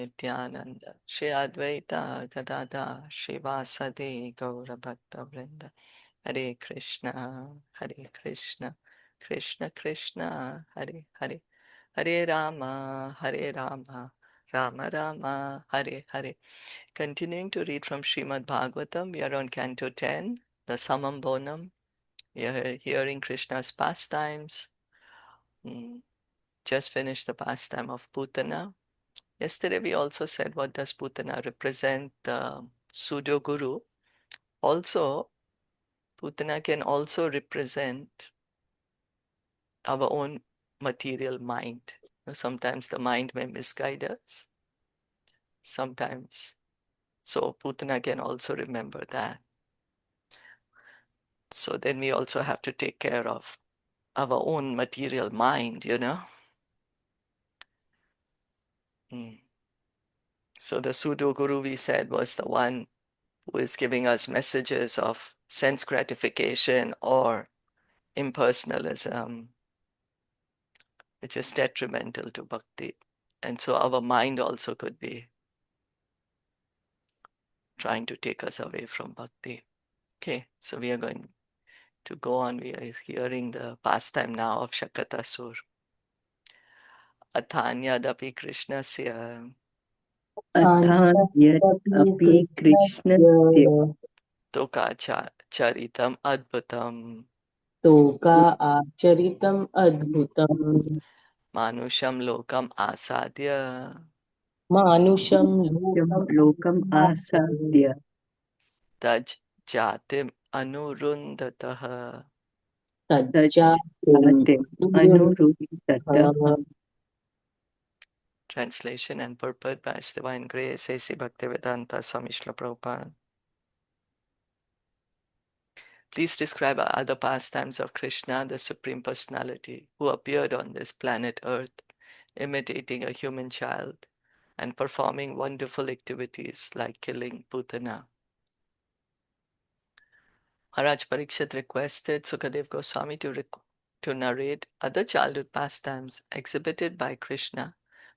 Nityananda, Shri Advaita Gadada, Shivasadi Gaura Bhakta Vrinda, Hare Krishna, Hare Krishna, Krishna Krishna, Hare Hare, Hare Rama, Hare Rama, Rama Rama, Hare Hare. Continuing to read from Srimad Bhagavatam, we are on Canto 10, the Samam Bonam. We are hearing Krishna's pastimes. Just finished the pastime of Putana. Yesterday we also said what does Putana represent, the pseudo guru. Also, Putana can also represent our own material mind. Sometimes the mind may misguide us. Sometimes. So Putana can also remember that. So then we also have to take care of our own material mind, you know. So the pseudo guru, we said, was the one who is giving us messages of sense gratification or impersonalism, which is detrimental to bhakti. And so our mind also could be trying to take us away from bhakti. Okay, so we are going to go on. We are hearing the pastime now of Shakatasur. Athanyadapi Krishnasya Athanyat api Krishnasya Toka Charitam Adbhutam Toka Charitam Adbhutam Manusham Lokam Asadya Manusham Lokam Lokam Asadya Taj Jatim Anurundataha. Tajjatim Anurudataha. Translation and purport by His Divine Grace, A.C. Bhaktivedanta Swami Srila Prabhupada. Please describe other pastimes of Krishna, the Supreme Personality, who appeared on this planet Earth, imitating a human child and performing wonderful activities like killing Putana. Maharaj Parikshit requested Sukadev Goswami to narrate other childhood pastimes exhibited by Krishna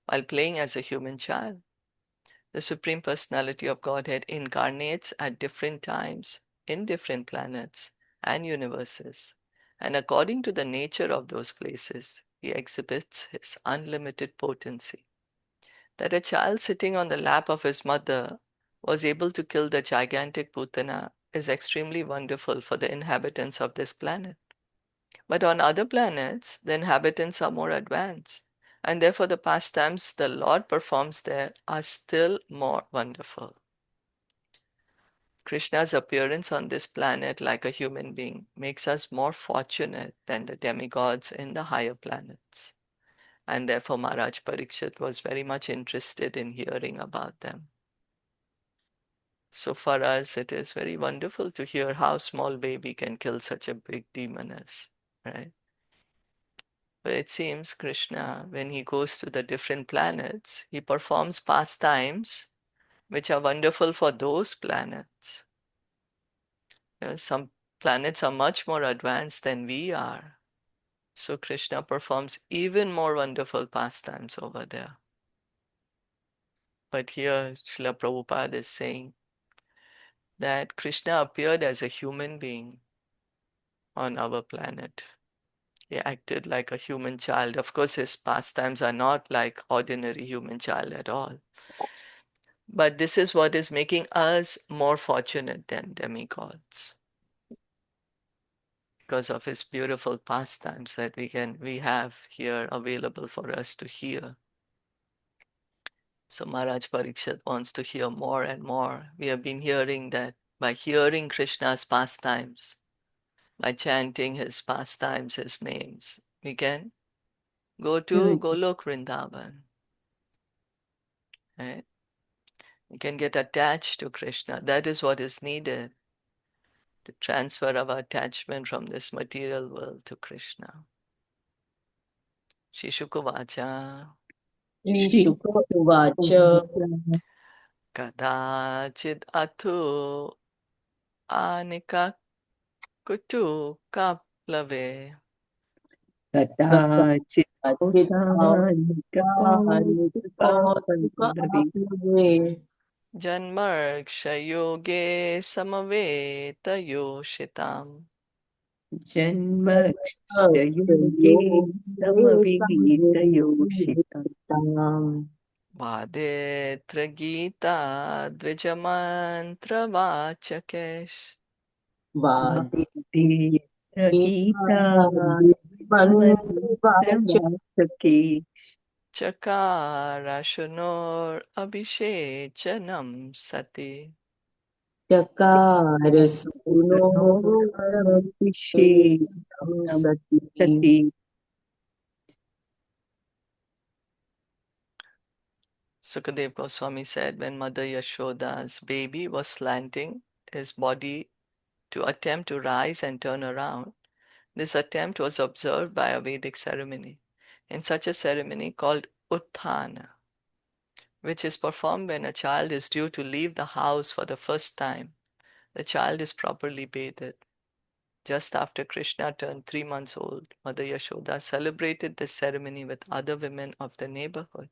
while playing as a human child. The Supreme Personality of Godhead incarnates at different times in different planets and universes, and according to the nature of those places, he exhibits his unlimited potency. That a child sitting on the lap of his mother was able to kill the gigantic Putana is extremely wonderful for the inhabitants of this planet. But on other planets, the inhabitants are more advanced, and therefore the pastimes the Lord performs there are still more wonderful. Krishna's appearance on this planet like a human being makes us more fortunate than the demigods in the higher planets. And therefore Maharaj Parikshit was very much interested in hearing about them. So for us, it is very wonderful to hear how small baby can kill such a big demoness, right? But it seems Krishna, when he goes to the different planets, he performs pastimes which are wonderful for those planets. Some planets are much more advanced than we are. So Krishna performs even more wonderful pastimes over there. But here Srila Prabhupada is saying that Krishna appeared as a human being on our planet. He acted like a human child. Of course, his pastimes are not like ordinary human child at all. But this is what is making us more fortunate than demigods, because of his beautiful pastimes that we have here available for us to hear. So Maharaj Parikshit wants to hear more and more. We have been hearing that by hearing Krishna's pastimes, by chanting his pastimes, his names, we can go to Golok Vrindavan. Right? We can get attached to Krishna. That is what is needed, to transfer our attachment from this material world to Krishna. Shishukuvacha Shukravacha Kadachid Atu Anika Kutu Kaplave Katachit कौतुकान्वितकौतुकापल्लवी जन्मर्क्षयोगे समवेतयोषिताम् जन्मक्षयोगे समवीतयोषितम् वादेऽत्र Gita द्विजमन्त्रवाचकेश वादेत्र Gita द्विमन्त्रवाचके चकारशृणोरभिषेचनं सति चकारसूनोरभिषेकं चकारसूनोरभिषेकं सति सति Sukadev Goswami said when Mother Yashoda's baby was slanting his body to attempt to rise and turn around, this attempt was observed by a Vedic ceremony. In such a ceremony called Utthana, which is performed when a child is due to leave the house for the first time, the child is properly bathed. Just after Krishna turned 3 months old, Mother Yashoda celebrated this ceremony with other women of the neighborhood.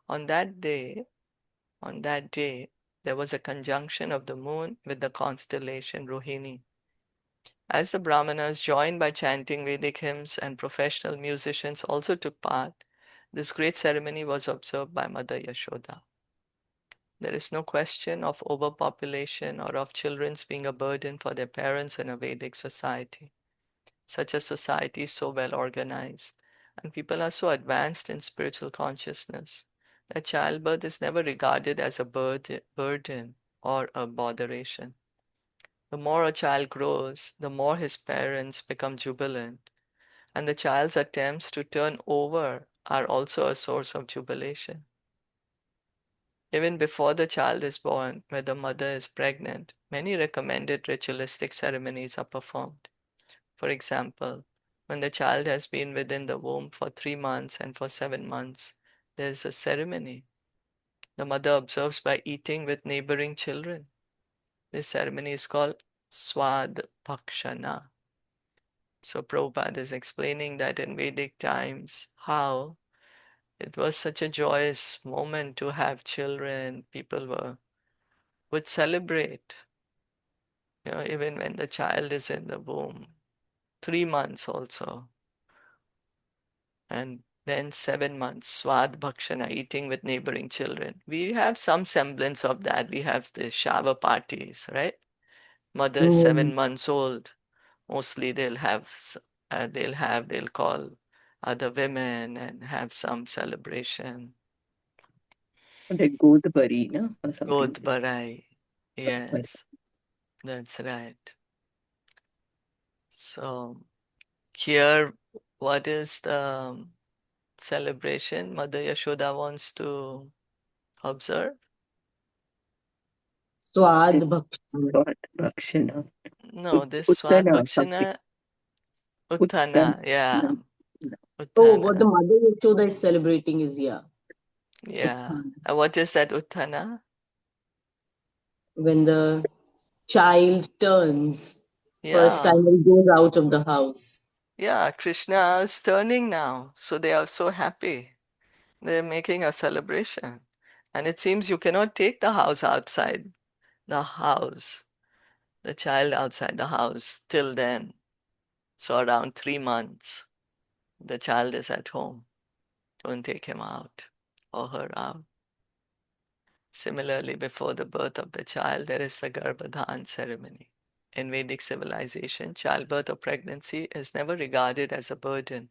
On that day, there was a conjunction of the moon with the constellation Rohini. As the Brahmanas, joined by chanting Vedic hymns and professional musicians, also took part, this great ceremony was observed by Mother Yashoda. There is no question of overpopulation or of children's being a burden for their parents in a Vedic society. Such a society is so well organized, and people are so advanced in spiritual consciousness that childbirth is never regarded as a burden or a botheration. The more a child grows, the more his parents become jubilant, and the child's attempts to turn over are also a source of jubilation. Even before the child is born, where the mother is pregnant, many recommended ritualistic ceremonies are performed. For example, when the child has been within the womb for 3 months and for 7 months, there is a ceremony. The mother observes by eating with neighboring children. This ceremony is called Swad Bhakshana. So Prabhupada is explaining that in Vedic times, how it was such a joyous moment to have children. People would celebrate, even when the child is in the womb. 3 months also. And then 7 months, Swad Bhakshana, eating with neighboring children. We have some semblance of that. We have the shower parties, right? Mother is 7 months old. Mostly they'll call other women and have some celebration. The Godbari, no? Or something. Godbarai. Yes, that's right. So here, what is the celebration Mother Yashoda wants to observe? Swad Bhakshan. Sort Bhakshana. No, this Swad Uttana, something. Bhakshana Uttana. Uttana, yeah, Oh, what the Uttana, Mother Yashoda is celebrating is yeah. Uttana. And what is that Uttana? when the child turns first time Yeah, and goes out of the house. yeah, Krishna is turning now, so they are so happy. They're making a celebration. And it seems you cannot take the house outside the house, the child outside the house till then. So around 3 months, the child is at home. Don't take him out or her out. Similarly, before the birth of the child, there is the Garbhadhan ceremony. In Vedic civilization, childbirth or pregnancy is never regarded as a burden.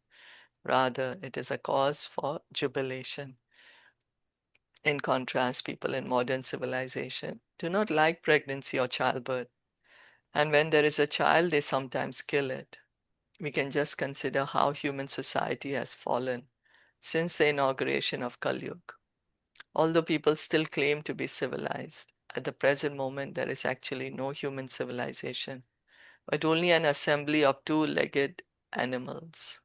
Rather, it is a cause for jubilation. In contrast, people in modern civilization do not like pregnancy or childbirth. And when there is a child, they sometimes kill it. We can just consider how human society has fallen since the inauguration of Kali Yuga. Although people still claim to be civilized, at the present moment there is actually no human civilization, but only an assembly of two-legged animals.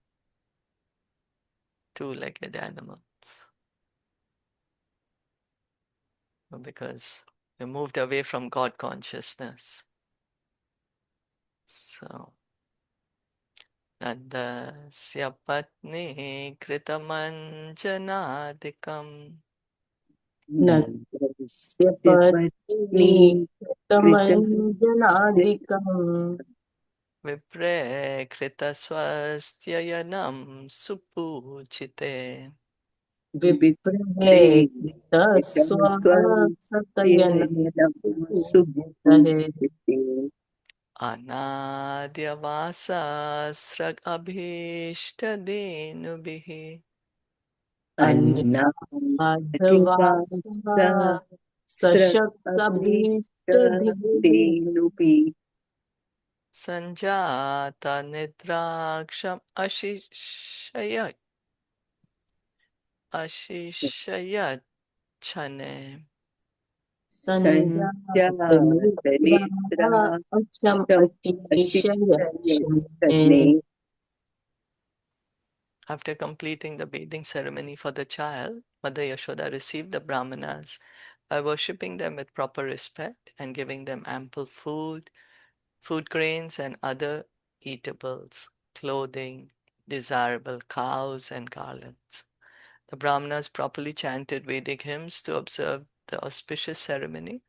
Two-legged animals. Because we moved away from God consciousness. So Nandasya patni kritamanjanadikam Nandasya Nandasya patni patni kritam kritamandjanadikam vipre kritaswastyayanam supuchite. विप्रहे विप्रे कृतस्वासतयनं पूजितहे सुपूजिते Anadyavasa abhishtadenubihi अन्नाधवासः सशक्तभीष्टभिः अन्नाद्यवासास्रक्तभीष्टदेनुपि sanjata nidraksham ashishayat chane. सञ्जातनिद्रा अचम् सञ्जातनिद्राक्षम् अचिशयक्षणे अशिष्टयत्सन्ने After completing the bathing ceremony for the child, Mother Yashoda received the brahmanas by worshipping them with proper respect and giving them ample food, food grains and other eatables, clothing, desirable cows and garlands. The brahmanas properly chanted Vedic hymns to observe the auspicious ceremony,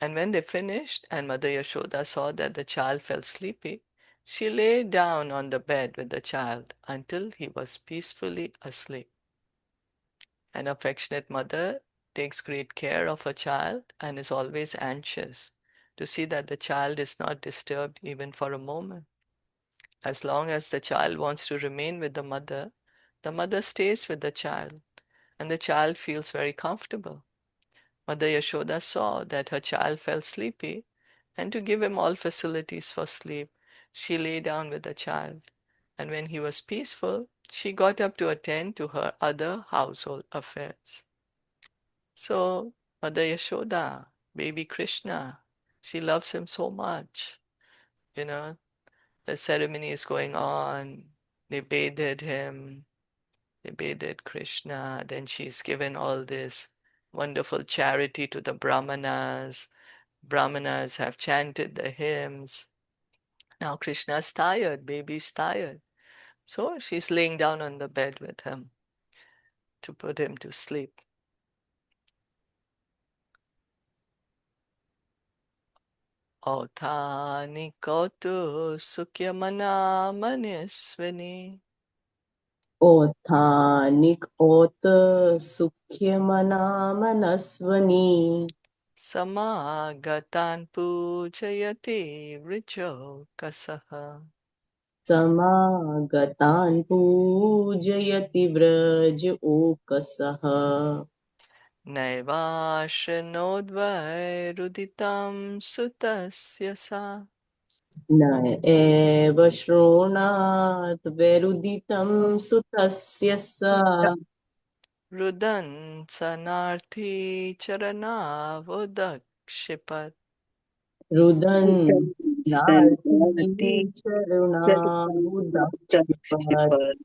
and when they finished and Mother Yashoda saw that the child fell sleepy, she lay down on the bed with the child until he was peacefully asleep. An affectionate mother takes great care of her child and is always anxious to see that the child is not disturbed even for a moment. As long as the child wants to remain with the mother stays with the child, and the child feels very comfortable. Mother Yashoda saw that her child fell sleepy, and to give him all facilities for sleep, she lay down with the child. And when he was peaceful, she got up to attend to her other household affairs. So, Mother Yashoda, baby Krishna, she loves him so much. You know, the ceremony is going on. They bathed him, they bathed Krishna. Then she's given all this wonderful charity to the Brahmanas. Brahmanas have chanted the hymns. Now Krishna's tired, baby's tired. So she's laying down on the bed with him to put him to sleep. Autani kotu sukyamana manisvini ओथानिक ओत सुख्यमनामनस्वनी samagatan pujayati vrijo kasaha. समागतान् पूजयति Vraj ओकसः नैवाश्रनोद्वैरुदितं सुतस्य सा न एव शृणोनात् वैरुदितं सुतस्य सा रुदन् सनार्थी चरणावोदक्षिपत्. रुदन् नार्ति सन्ति चरुणाबुदक्षिपत् चरुणाम्बुदक्षिपत्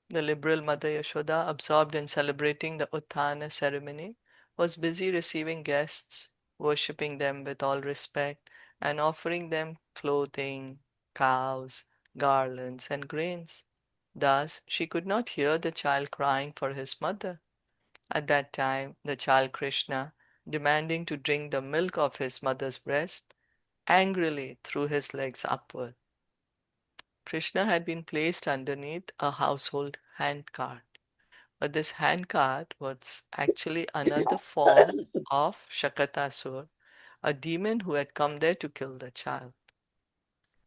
The liberal Mother Yashoda, absorbed in celebrating the Utthana ceremony, was busy receiving guests, worshipping them with all respect, and offering them clothing, cows, garlands, and grains. Thus, she could not hear the child crying for his mother. At that time, the child Krishna, demanding to drink the milk of his mother's breast, angrily threw his legs upward. Krishna had been placed underneath a household handcart, but this handcart was actually another form of Shakatasur, a demon who had come there to kill the child.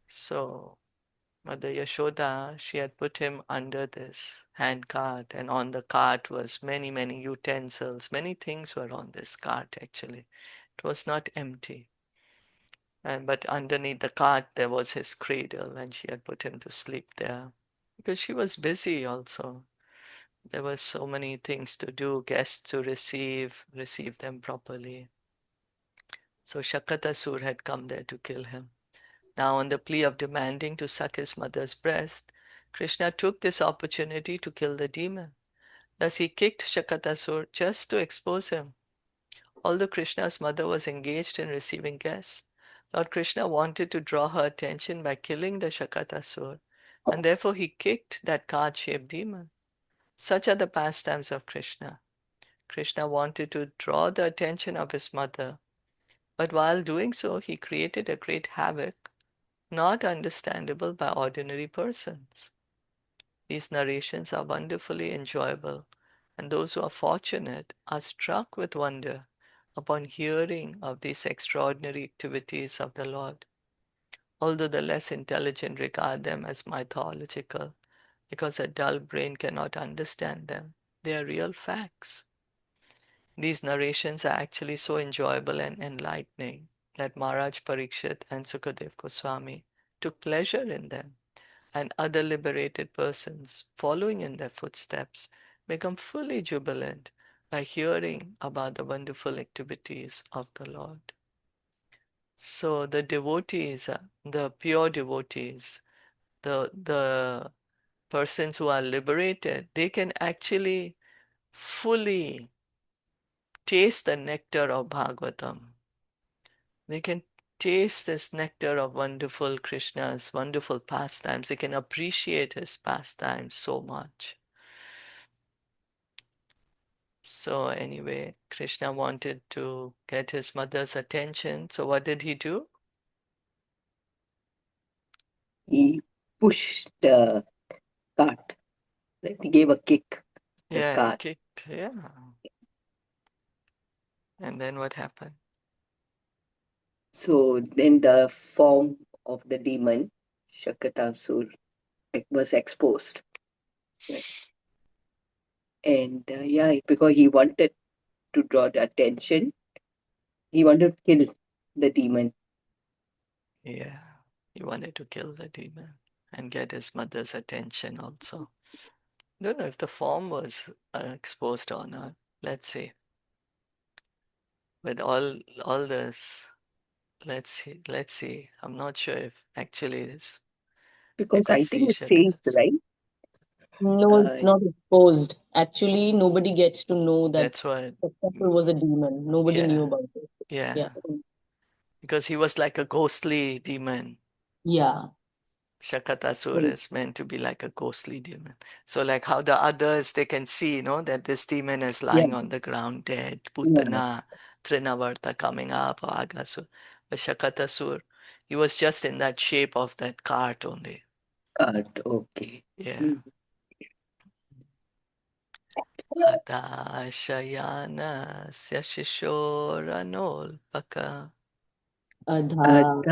So, Mother Yashoda, she had put him under this handcart, and on the cart was many, many utensils. Many things were on this cart actually. It was not empty. But underneath the cart there was his cradle, and she had put him to sleep there. Because she was busy also. There were so many things to do, guests to receive them properly. So Shakatasur had come there to kill him. Now, on the plea of demanding to suck his mother's breast, Krishna took this opportunity to kill the demon. Thus, he kicked Shakatasur just to expose him. Although Krishna's mother was engaged in receiving guests, Lord Krishna wanted to draw her attention by killing the Shakatasur, and therefore he kicked that card-shaped demon. Such are the pastimes of Krishna. Krishna wanted to draw the attention of his mother, but while doing so, he created a great havoc, not understandable by ordinary persons. These narrations are wonderfully enjoyable, and those who are fortunate are struck with wonder upon hearing of these extraordinary activities of the Lord, although the less intelligent regard them as mythological, because a dull brain cannot understand them. They are real facts. These narrations are actually so enjoyable and enlightening that Maharaj Parikshit and Sukadev Goswami took pleasure in them, and other liberated persons following in their footsteps become fully jubilant by hearing about the wonderful activities of the Lord. So the devotees, the pure devotees, the persons who are liberated, they can actually fully taste the nectar of Bhagavatam. They can taste this nectar of wonderful Krishna's wonderful pastimes. They can appreciate his pastimes so much. So anyway, Krishna wanted to get his mother's attention. So what did he do? He pushed the cart. Right? He gave a kick. The Yeah, he cart. kicked. Yeah. And then what happened? So then the form of the demon, Shakatasur, was exposed. Right? And because he wanted to draw the attention, he wanted to kill the demon. Yeah, he wanted to kill the demon and get his mother's attention also. Don't know if the form was exposed or not. Let's see. But all this, let's see. I'm not sure if actually this. I Because could I see think it says, Shakatas. right? No, Uh, it's not exposed. Actually, nobody gets to know that That's what. the couple was a demon. Nobody knew Yeah, about it. Yeah. yeah. Because he was like a ghostly demon. Yeah. Shakatasura is meant to be like a ghostly demon. So like how the others, they can see, that this demon is yeah, lying on the ground dead, yeah, Putana, Trinavarta coming up, or Agasur. But Shakatasur, he was just in that shape of that cart only. cart. Okay. Yeah. Mm. Hatashayanasya shishoranolpaka Adhanaya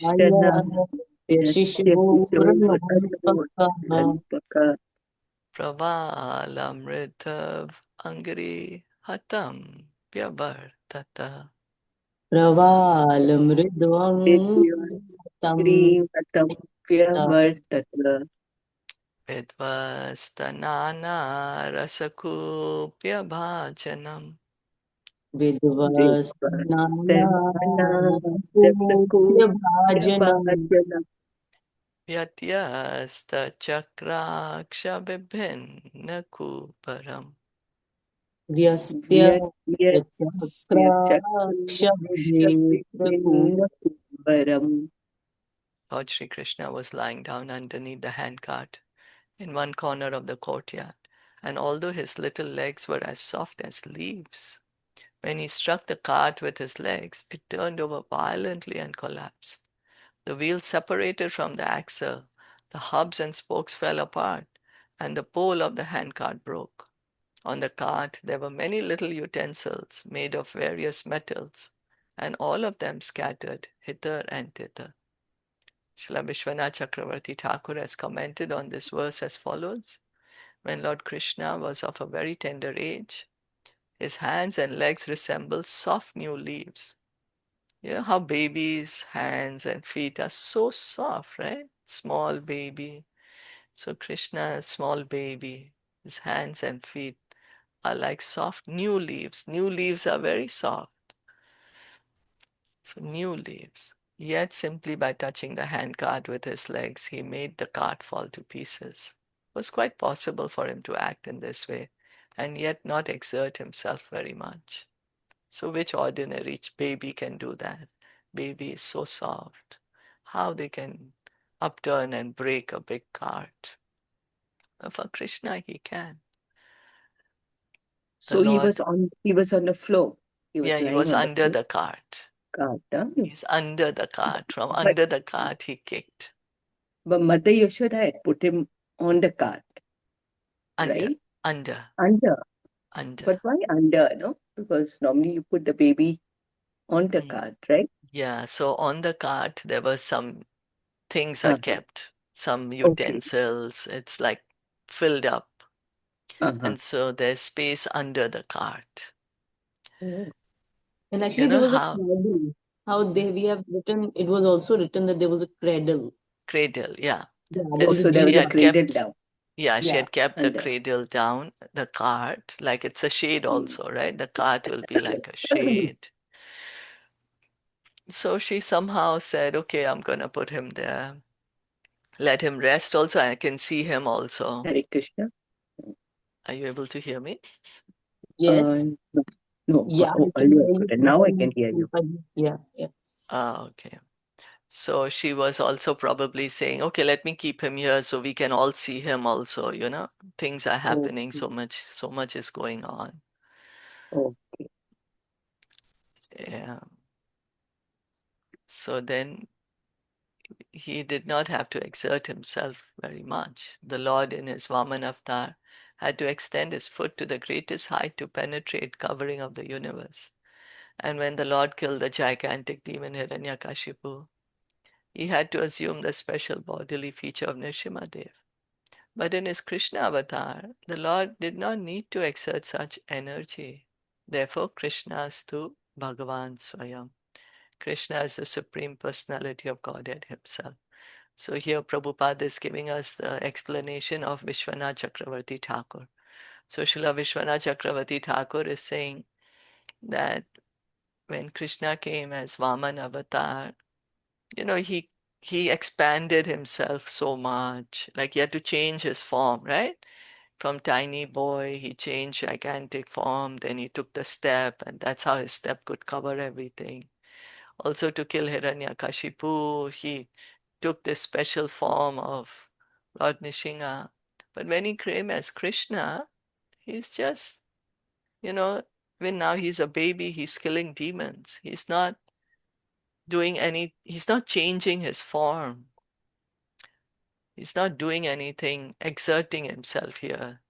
Adashana yasya Shishuranopaha kichoranolpaka pravalamritav angri hatam vyavartata. Pravalamridvang tam Vidyatam Vyavartata Vidvastanana rasakupya bhajanam Vidvasnana Vidvasanana Kopya Rasakupya Bhajanam Bhajana Vyatyasta chakraksha vibhinna kuparam Vyastya Vyatyasya Chakraksha Chakrakshabhidhetraku Vipinna Kuvaram Lord Sri Krishna was lying down underneath the handcart in one corner of the courtyard, and although his little legs were as soft as leaves, when he struck the cart with his legs, it turned over violently and collapsed. The wheels separated from the axle, the hubs and spokes fell apart, and the pole of the handcart broke. On the cart there were many little utensils made of various metals, and all of them scattered hither and thither. Srila Vishwanath Chakravarti Thakur has commented on this verse as follows. When Lord Krishna was of a very tender age, his hands and legs resembled soft new leaves. You know how babies' hands and feet are so soft, right? Small baby. So Krishna, small baby, his hands and feet are like soft new leaves. New leaves are very soft. So new leaves. Yet simply by touching the handcart with his legs, he made the cart fall to pieces. It was quite possible for him to act in this way and yet not exert himself very much. So which ordinary baby can do that? baby is so soft. How they can upturn and break a big cart. But for Krishna, he can. The So Lord, he was on the floor. He yeah, was he lying was on the under floor. the cart. God, He's under the cart. From but under the cart, he kicked. but Mother Yashoda had put him on the cart, Under, right? under, Under. under. But why under? No, because normally you put the baby on the Mm. cart, right? Yeah, so on the cart, there were some things are Uh-huh. kept, some Okay. utensils. It's like filled up. Uh-huh. And so there's space under the cart. Oh. And You actually, there know was a how cradle. We have written, it was also written that there was a cradle. cradle, yeah. Yeah, there Oh, was a so there She was a had baby. cradle kept, down yeah, she Yeah. had kept the under. cradle down, the cart, like it's a shade Mm. also, right? The cart will be like a shade. So she somehow said, okay, I'm gonna put him there. Let him rest also. I can see him also. Hare Krishna. Are you able to hear me? Uh, Yes. no, no. Yeah, I Oh, can earlier I hear you. couldn't. Now I can hear you. Yeah, yeah. Ah, okay. So she was also probably saying, okay, let me keep him here so we can all see him also, you know. Things are happening Okay. so much is going on. Okay. Yeah. So then he did not have to exert himself very much. The Lord in his Vaman avatar had to extend his foot to the greatest height to penetrate covering of the universe. And when the Lord killed the gigantic demon Hiranyakashipu, he had to assume the special bodily feature of Nrsimhadev. But in his Krishna avatar, the Lord did not need to exert such energy. Therefore, Krishna Krishnastu Bhagavan Swayam. Krishna is the Supreme Personality of Godhead Himself. So here Prabhupada is giving us the explanation of Vishwanath Chakravarti Thakur. So Srila Vishwanath Chakravarti Thakur is saying that when Krishna came as Vaman avatar, you know, he expanded himself so much. Like he had to change his form, right? From tiny boy, he changed gigantic form, then he took the step, and that's how his step could cover everything. Also to kill Hiranyakashipu, he took this special form of Lord Nishinga. But when he came as Krishna, he's just, you know, when now he's a baby, he's killing demons. He's not changing his form. He's not doing anything, exerting himself here.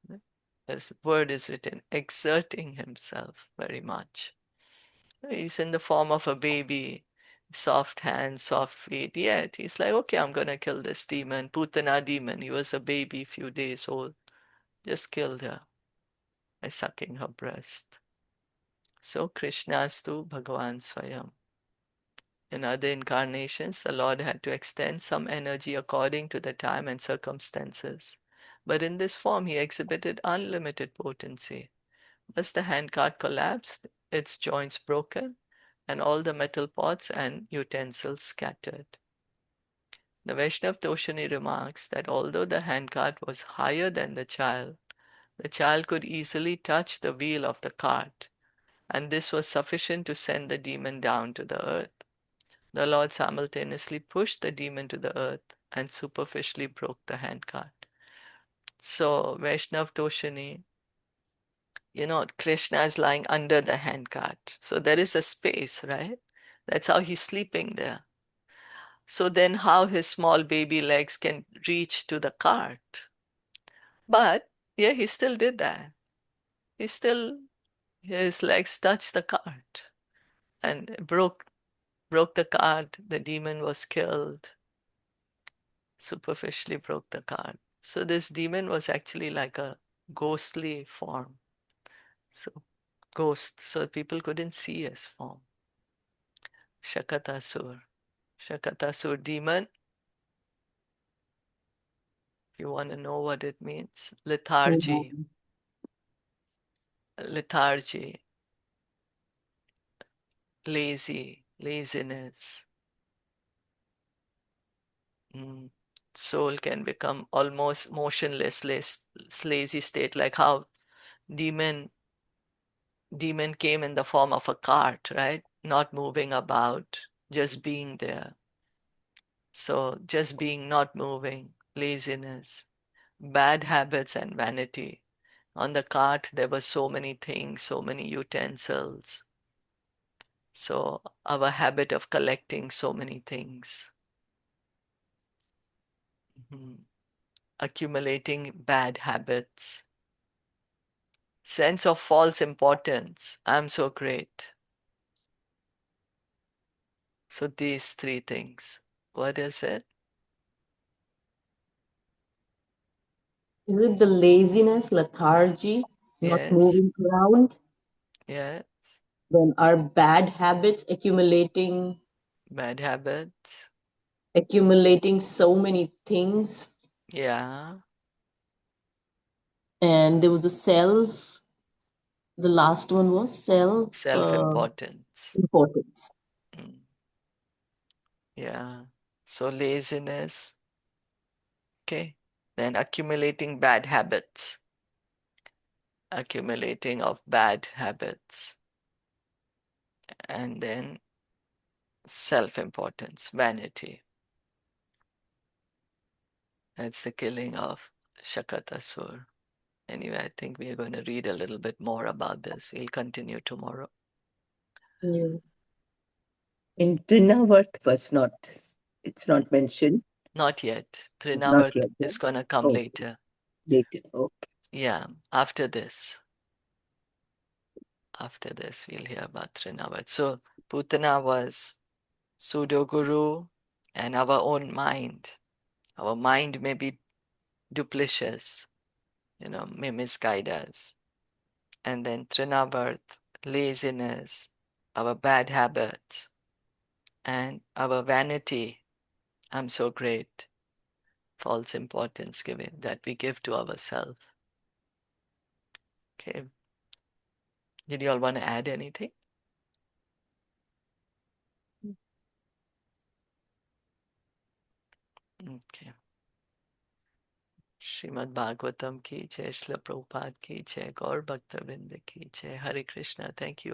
As word is written, exerting himself very much. He's in the form of a baby, soft hands, soft feet. Yet he's like, okay, I'm gonna kill this demon, Putana demon. He was a baby, few days old. Just killed her by sucking her breast. So Krishna's to Bhagavan Swayam. In other incarnations, the Lord had to extend some energy according to the time and circumstances. But in this form, he exhibited unlimited potency. Thus, the handcart collapsed, its joints broken, and all the metal pots and utensils scattered. The Vaishnav Toshani remarks that although the handcart was higher than the child could easily touch the wheel of the cart, and this was sufficient to send the demon down to the earth. The Lord simultaneously pushed the demon to the earth and superficially broke the handcart. So, Vaishnav Toshani, you know, Krishna is lying under the handcart. So, there is a space, right? That's how he's sleeping there. So, then how his small baby legs can reach to the cart? But, yeah, he still did that. He still, his legs touched the cart and broke the cart. The demon was killed, superficially broke the cart. So this demon was actually like a ghostly form. So ghost, so people couldn't see his form. Shakatasur. Shakatasur demon, if you want to know what it means, lethargy, Mhm. lethargy, laziness. Mm. Soul can become almost motionless, lazy state, like how demon demon came in the form of a cart, right? Not moving about. just being there. So just being, not moving, laziness, bad habits and vanity. On the cart, there were so many things, so many utensils. So our habit of collecting so many things. Accumulating bad habits. Sense of false importance. I'm so great. So these three things. What is it? Is it the laziness, lethargy, not Yes. moving around? Yes. Then our bad habits accumulating Bad habits. so many things. Yeah. And there was a self. The last one was Self-importance. importance. Mm. Yeah. So laziness. Okay. Then accumulating bad habits. Accumulating of bad habits. And then self-importance, vanity. That's the killing of Shakatasur. Anyway, I think we are going to read a little bit more about this. We'll continue tomorrow. Yeah. In Trinavarth was not, it's not mentioned. Not yet. Not Trinavarth yet. is going to come Oh, later. later. Oh, Yeah, after this. After this, we'll hear about Trinavarth. So, Putana was pseudo guru and our own mind. Our mind may be duplicitous, may misguide us. And then Trinavarth, laziness, our bad habits, and our vanity. I'm so great. False importance given that we give to ourselves. Okay. Did you all want to add anything? Okay. Srimad Bhagavatam ki jai, Srila Prabhupada ki jai, Gaur Bhakta Vrinda ki jai. Hare Krishna. Thank you.